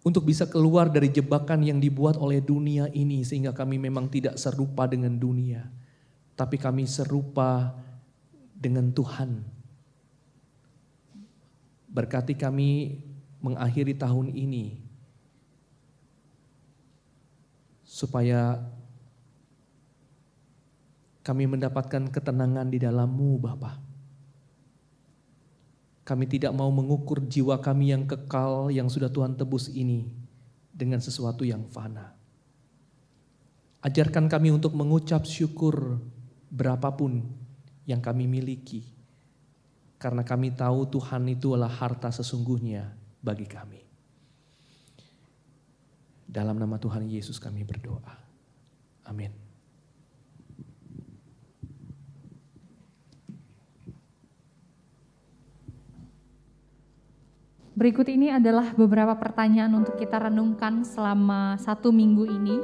untuk bisa keluar dari jebakan yang dibuat oleh dunia ini, sehingga kami memang tidak serupa dengan dunia, tapi kami serupa dengan Tuhan. Berkati kami mengakhiri tahun ini, supaya kami mendapatkan ketenangan di dalam-Mu, Bapa. Kami tidak mau mengukur jiwa kami yang kekal, yang sudah Tuhan tebus ini dengan sesuatu yang fana. Ajarkan kami untuk mengucap syukur berapapun yang kami miliki. Karena kami tahu Tuhan itu adalah harta sesungguhnya bagi kami. Dalam nama Tuhan Yesus kami berdoa. Amin. Berikut ini adalah beberapa pertanyaan untuk kita renungkan selama 1 minggu ini,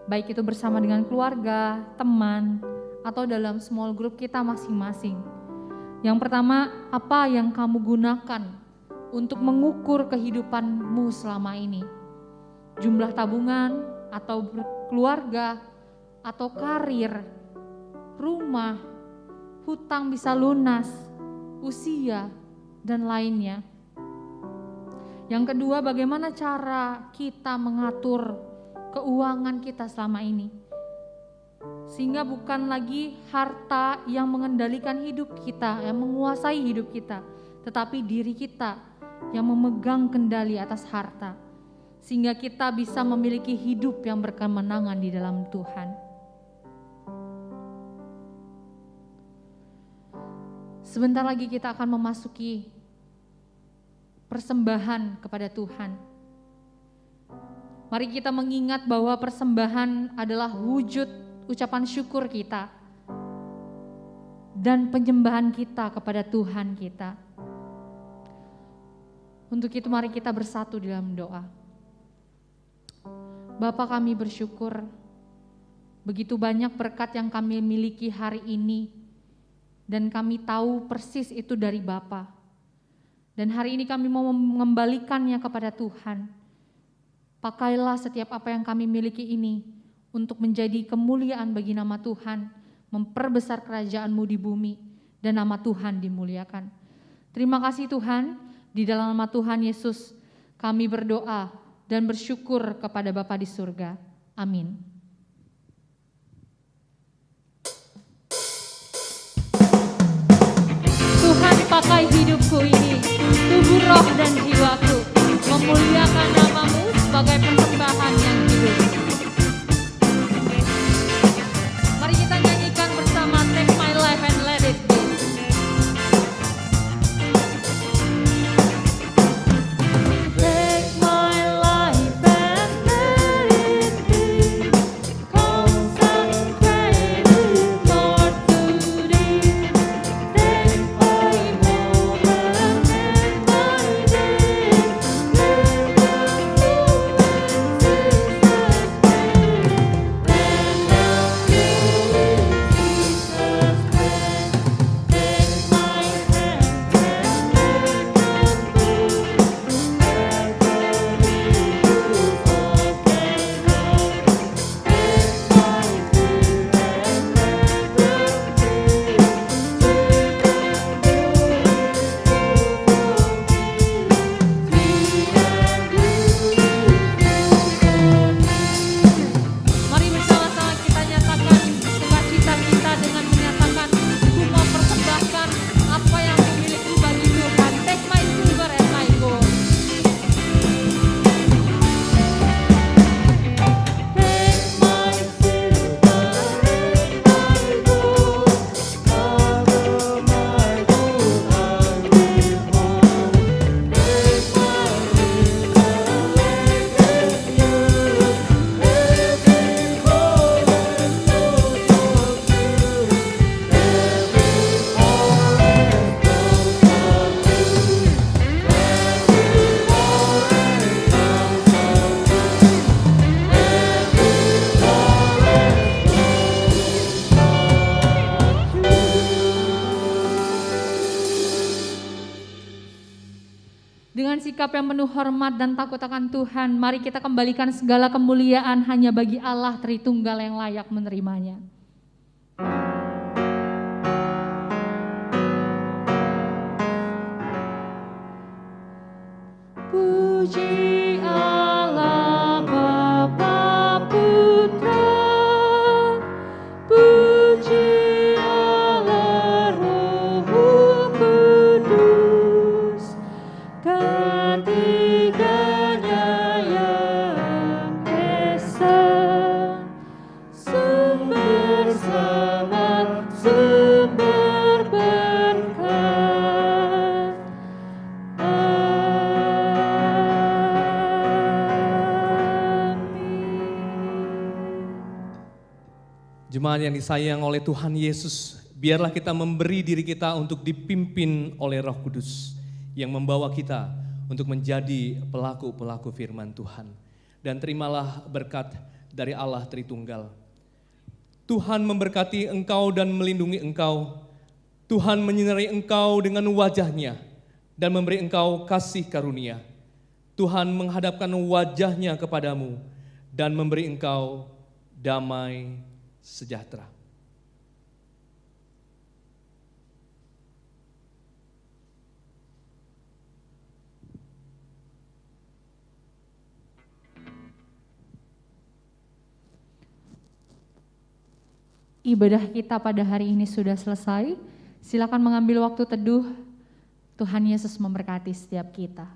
baik itu bersama dengan keluarga, teman, atau dalam small group kita masing-masing. Yang pertama, apa yang kamu gunakan untuk mengukur kehidupanmu selama ini? Jumlah tabungan, atau keluarga, atau karir, rumah, hutang bisa lunas, usia, dan lainnya. Yang kedua, bagaimana cara kita mengatur keuangan kita selama ini? Sehingga bukan lagi harta yang mengendalikan hidup kita, yang menguasai hidup kita, tetapi diri kita yang memegang kendali atas harta. Sehingga kita bisa memiliki hidup yang berkemenangan di dalam Tuhan. Sebentar lagi kita akan memasuki persembahan kepada Tuhan. Mari kita mengingat bahwa persembahan adalah wujud ucapan syukur kita dan penyembahan kita kepada Tuhan kita. Untuk itu mari kita bersatu dalam doa. Bapa, kami bersyukur begitu banyak berkat yang kami miliki hari ini dan kami tahu persis itu dari Bapa. Dan hari ini kami mau mengembalikannya kepada Tuhan. Pakailah setiap apa yang kami miliki ini untuk menjadi kemuliaan bagi nama Tuhan, memperbesar kerajaan-Mu di bumi, dan nama Tuhan dimuliakan. Terima kasih Tuhan, di dalam nama Tuhan Yesus kami berdoa dan bersyukur kepada Bapa di surga. Amin. Tuhan, pakai hidupku ini, tubuh, roh, dan jiwaku, memuliakan nama-Mu sebagai persembahan yang hidup. Mari kita nyanyikan bersama Take My Life and Let It Be. Take my life and let it be consecrated, Lord, to Thee. Take my moment and my day, let Mari bersama-sama kita nyatakan sukacita kita dengan menyatakan, ku mau persembahkan apa yang kumiliki bagi Tuhan. Take my silver and my gold. Take my silver and my gold, cover my good I will hold. Take my river, let it use, let it flow and flow to you. Every forest goes Dengan sikap yang penuh hormat dan takut akan Tuhan, mari kita kembalikan segala kemuliaan hanya bagi Allah Tritunggal yang layak menerimanya. Puji Allah Bapa Putra, puji Allah Roh Kudus, ketiganya yang esa, sumber selamat, sumber berkat. Jemaat yang disayang oleh Tuhan Yesus, biarlah kita memberi diri kita untuk dipimpin oleh Roh Kudus yang membawa kita untuk menjadi pelaku-pelaku firman Tuhan. Dan terimalah berkat dari Allah Tritunggal. Tuhan memberkati engkau dan melindungi engkau. Tuhan menyinari engkau dengan wajah-Nya dan memberi engkau kasih karunia. Tuhan menghadapkan wajah-Nya kepadamu dan memberi engkau damai sejahtera. Ibadah kita pada hari ini sudah selesai. Silakan mengambil waktu teduh. Tuhan Yesus memberkati setiap kita.